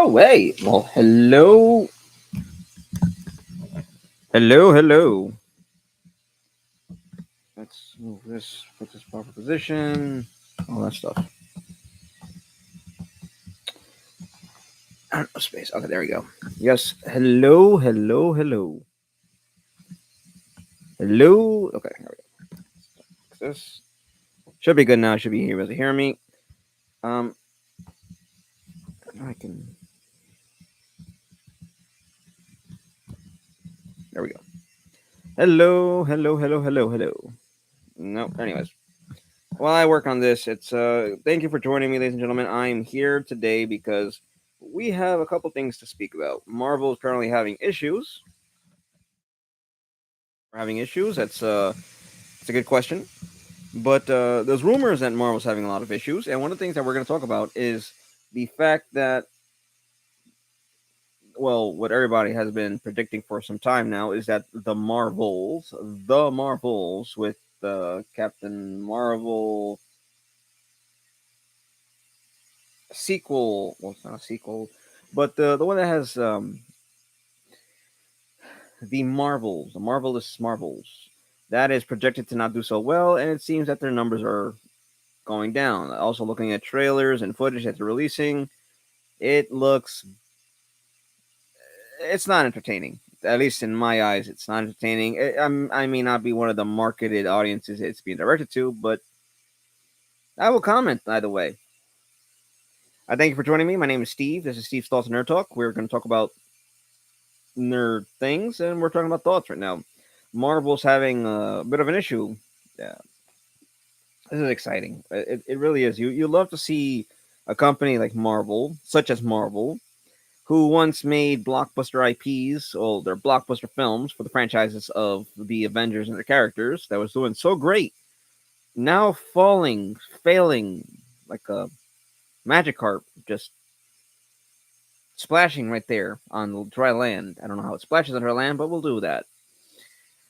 Oh, wait. Well, hello. Hello, hello. Let's move this, put this proper position, all that stuff. Space. Okay, there we go. Yes. Hello, hello, hello. Hello. Okay, here we go. This should be good now. Should be able to hear me. Um, I can. There we go. Hello, hello, hello, hello, hello. No, anyways. While I work on this, it's thank you for joining me, ladies and gentlemen. I'm here today because we have a couple things to speak about. Marvel is currently having issues. We're having issues. It's a good question. But there's rumors that Marvel's having a lot of issues, and one of the things that we're going to talk about is the fact that, well, what everybody has been predicting for some time now is that the Marvels with Captain Marvel sequel. Well, it's not a sequel, but the one that has the Marvelous Marvels, that is projected to not do so well, and it seems that their numbers are going down. Also, looking at trailers and footage that they're releasing, it looks it's not entertaining. At least in my eyes, it's not entertaining. I may not be one of the marketed audiences it's being directed to, but I will comment either way. I thank you for joining me. My name is Steve. This is Steve's Thoughts and Nerd Talk. We're going to talk about nerd things, and we're talking about thoughts right now. Marvel's having a bit of an issue. Yeah, this is exciting. It really is. You love to see a company like Marvel, such as Marvel, who once made blockbuster IPs, or their blockbuster films for the franchises of the Avengers and their characters, that was doing so great, now failing like a magic carp, just splashing right there on dry land. I don't know how it splashes on dry land, but we'll do that.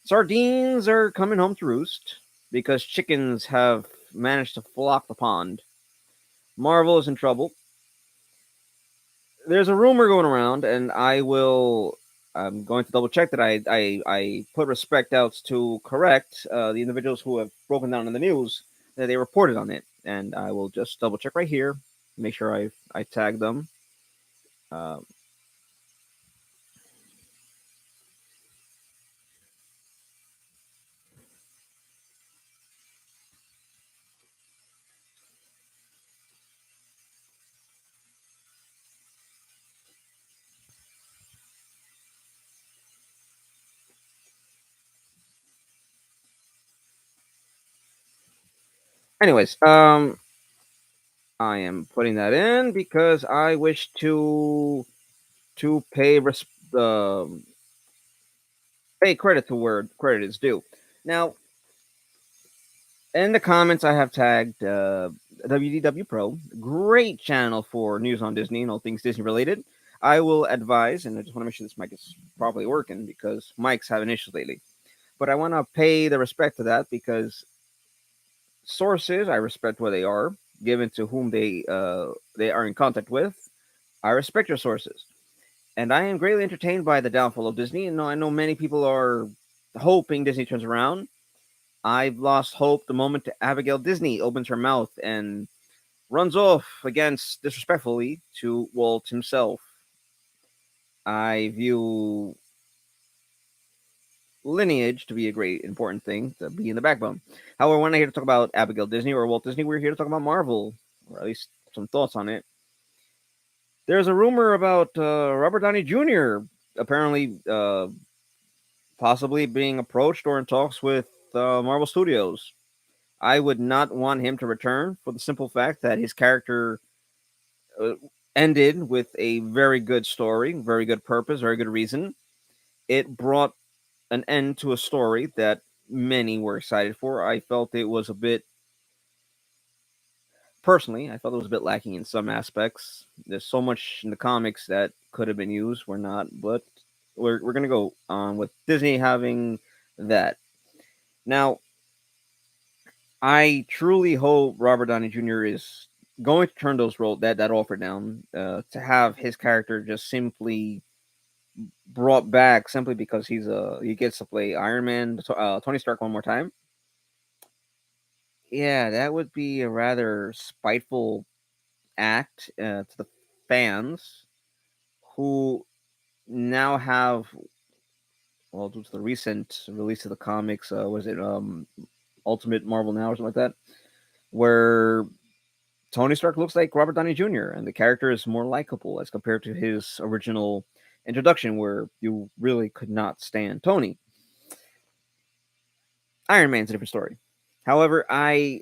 Sardines are coming home to roost because chickens have managed to flock the pond. Marvel is in trouble. There's a rumor going around, and I'm going to double check that I put respect out to correct the individuals who have broken down in the news that they reported on it, and I will just double check right here, make sure I tag them. Uh, anyways, I am putting that in because I wish to pay credit to where credit is due. Now, in the comments, I have tagged WDW Pro, great channel for news on Disney and all things Disney related. I will advise, and I just want to make sure this mic is properly working because mics having issues lately. But I want to pay the respect to that because sources, I respect where they are, given to whom they are in contact with. I respect your sources, and I am greatly entertained by the downfall of Disney. And I know many people are hoping Disney turns around. I've lost hope the moment Abigail Disney opens her mouth and runs off against disrespectfully to Walt himself. I view lineage to be a great important thing to be in the backbone. However, we're not here to talk about Abigail Disney or Walt Disney. We're here to talk about Marvel, or at least some thoughts on it. There's a rumor about Robert Downey Jr. apparently possibly being approached or in talks with Marvel Studios. I would not want him to return for the simple fact that his character uh, ended with a very good story, very good purpose, very good reason. It brought an end to a story that many were excited for. I felt it was a bit, personally, I felt it was a bit lacking in some aspects. There's so much in the comics that could have been used, we're not, but we're going to go on with Disney having that. Now, I truly hope Robert Downey Jr. is going to turn that offer down to have his character just simply brought back simply because he gets to play Iron Man, Tony Stark one more time. Yeah, that would be a rather spiteful act to the fans who now have, well, due to the recent release of the comics, was it Ultimate Marvel Now or something like that, where Tony Stark looks like Robert Downey Jr. and the character is more likable as compared to his original introduction, where you really could not stand Tony. Iron Man's a different story. However, I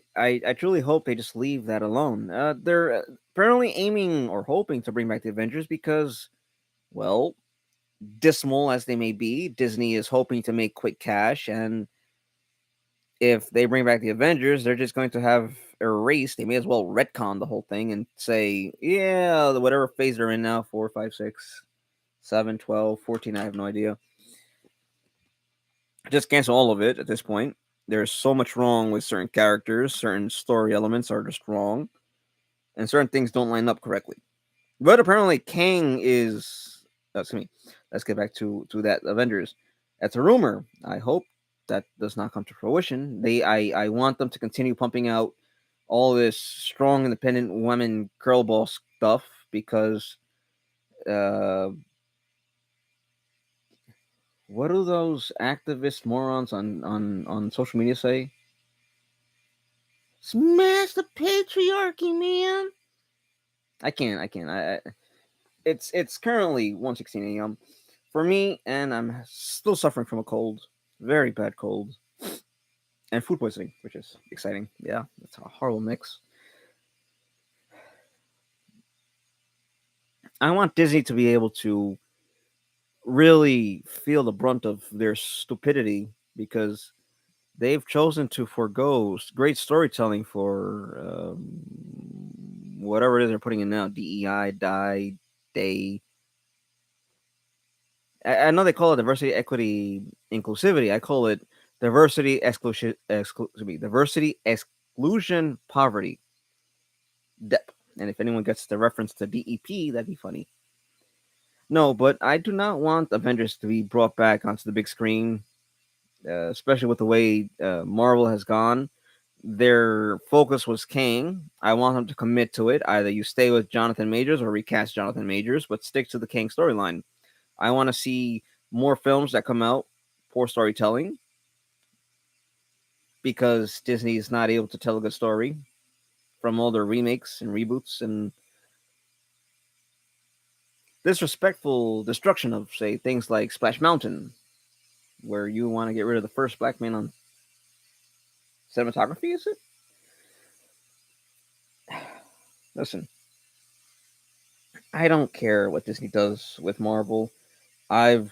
truly hope they just leave that alone. They're apparently aiming or hoping to bring back the Avengers because, well, dismal as they may be, Disney is hoping to make quick cash, and if they bring back the Avengers, they're just going to have erased. They may as well retcon the whole thing and say, yeah, whatever phase they're in now, 4, 5, 6, 7, 12, 14, I have no idea. Just cancel all of it at this point. There's so much wrong with certain characters, certain story elements are just wrong, and certain things don't line up correctly. But apparently, Kang is. Excuse me. Let's get back to that Avengers. That's a rumor. I hope that does not come to fruition. I want them to continue pumping out all this strong, independent women girl boss stuff because uh, what do those activist morons on social media say? Smash the patriarchy, man. I can't. It's currently 1:16 a.m. for me, and I'm still suffering from a cold, very bad cold, and food poisoning, which is exciting. Yeah, it's a horrible mix. I want Disney to be able to really feel the brunt of their stupidity because they've chosen to forego great storytelling for whatever it is they're putting in now. DEI, die, day. I know they call it diversity, equity, inclusivity. I call it diversity, exclusion, poverty, depth. And if anyone gets the reference to DEP, that'd be funny. No, but I do not want Avengers to be brought back onto the big screen, especially with the way Marvel has gone. Their focus was Kang. I want them to commit to it. Either you stay with Jonathan Majors or recast Jonathan Majors, but stick to the Kang storyline. I want to see more films that come out, poor storytelling, because Disney is not able to tell a good story from all their remakes and reboots and disrespectful destruction of, say, things like Splash Mountain, where you want to get rid of the first black man on cinematography, is it? Listen, I don't care what Disney does with Marvel. I've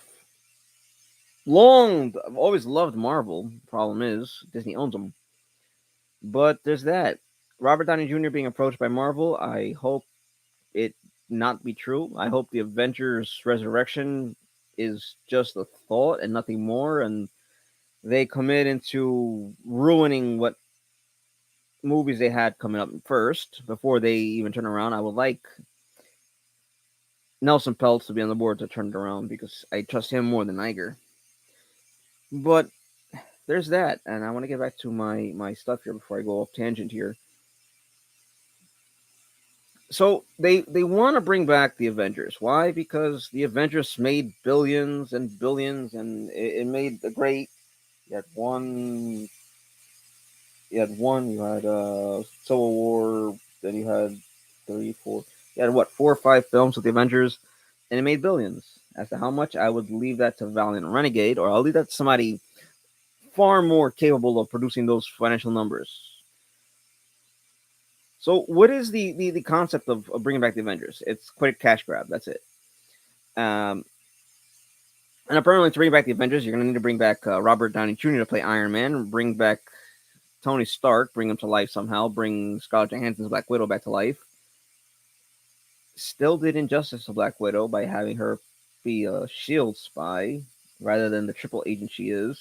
I've always loved Marvel. Problem is, Disney owns them. But there's that. Robert Downey Jr. being approached by Marvel, I hope it not be true. I hope the Avengers Resurrection is just a thought and nothing more, and they commit into ruining what movies they had coming up first before they even turn around. I would like Nelson Peltz to be on the board to turn it around because I trust him more than Iger. But there's that, and I want to get back to my stuff here before I go off tangent here. So they want to bring back the Avengers. Why? Because the Avengers made billions and billions, and it made the great. You had one. You had one. You had Civil War. Then you had three, four. You had what, 4 or 5 films with the Avengers, and it made billions. As to how much, I would leave that to Valiant and Renegade, or I'll leave that to somebody far more capable of producing those financial numbers. So, what is the concept of bringing back the Avengers? It's quick cash grab. That's it. Um, and apparently, to bring back the Avengers, you're going to need to bring back Robert Downey Jr. to play Iron Man, bring back Tony Stark, bring him to life somehow, bring Scarlett Johansson's Black Widow back to life. Still did injustice to Black Widow by having her be a Shield spy rather than the triple agent she is.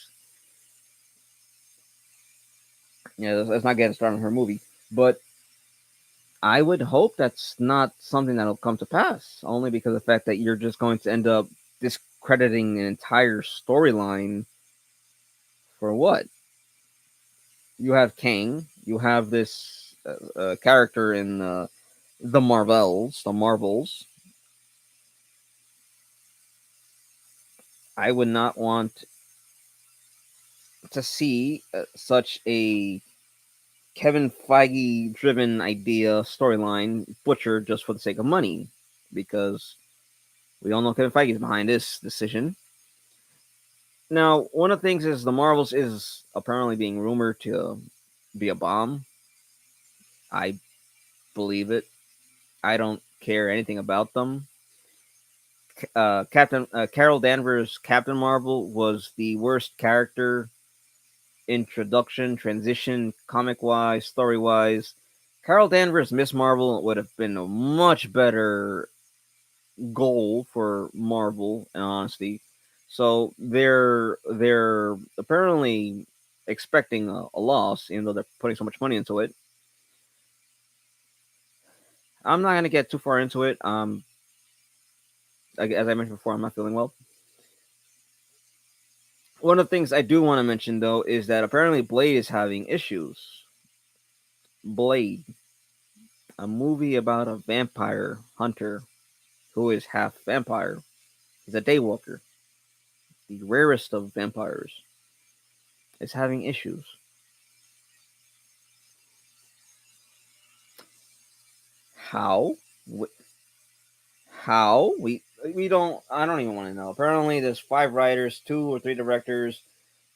Yeah, let's not get started on her movie, but I would hope that's not something that'll come to pass, only because of the fact that you're just going to end up discrediting an entire storyline for what? You have Kang, you have this character in the Marvels. I would not want to see such a Kevin Feige driven idea storyline butchered just for the sake of money, because we all know Kevin Feige is behind this decision. Now, one of the things is the Marvels is apparently being rumored to be a bomb. I believe it. I don't care anything about them. Captain Carol Danvers' Captain Marvel was the worst character introduction, transition, comic wise, story wise. Carol Danvers' Miss Marvel would have been a much better goal for Marvel, in honesty. So they're apparently expecting a loss, even though they're putting so much money into it. I'm not gonna get too far into it. As I mentioned before, I'm not feeling well. One of the things I do want to mention though is that apparently Blade is having issues. Blade, a movie about a vampire hunter who is half vampire. He's a daywalker, the rarest of vampires, is having issues. How? How? We don't. I don't even want to know. Apparently, there's 5 writers, 2 or 3 directors.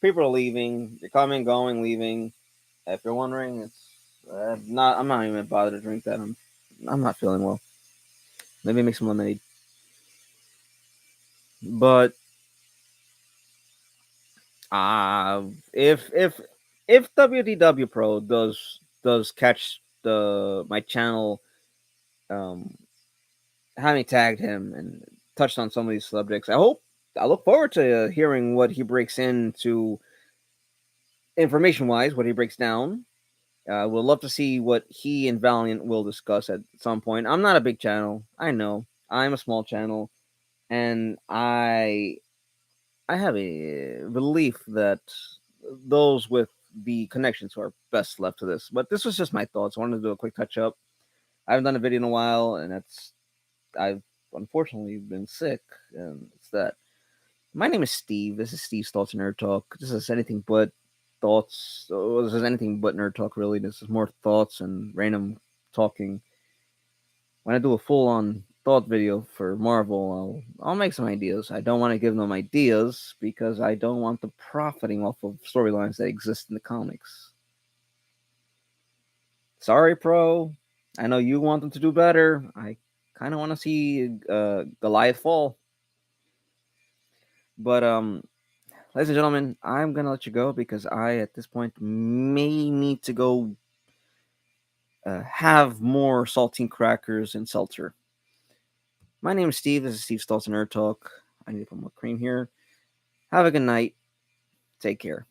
People are leaving. They're coming, going, leaving. If you're wondering, it's not. I'm not even bothered to drink that. I'm not feeling well. Maybe make some lemonade. But uh if if if WDW Pro does catch the my channel um having tagged him and touched on some of these subjects, I look forward to hearing what he breaks into information wise, what he breaks down. We'll love to see what he and Valiant will discuss at some point. I'm not a big channel. I know. I'm a small channel, and I have a belief that those with the connections are best left to this. But this was just my thoughts. I wanted to do a quick touch up. I haven't done a video in a while, and I've unfortunately been sick, and it's that. My name is Steve. This is Steve's Thoughts and Nerd Talk. This is anything but thoughts. This is anything but nerd talk, really. This is more thoughts and random talking. When I do a full on thought video for Marvel, I'll make some ideas. I don't want to give them ideas because I don't want them profiting off of storylines that exist in the comics. Sorry, Pro. I know you want them to do better. I kind of want to see Goliath fall. But ladies and gentlemen, I'm gonna let you go because I, at this point, may need to go have more saltine crackers and seltzer. My name is Steve. This is Steve Stoltz Nerd Talk. I need to put more cream here. Have a good night. Take care.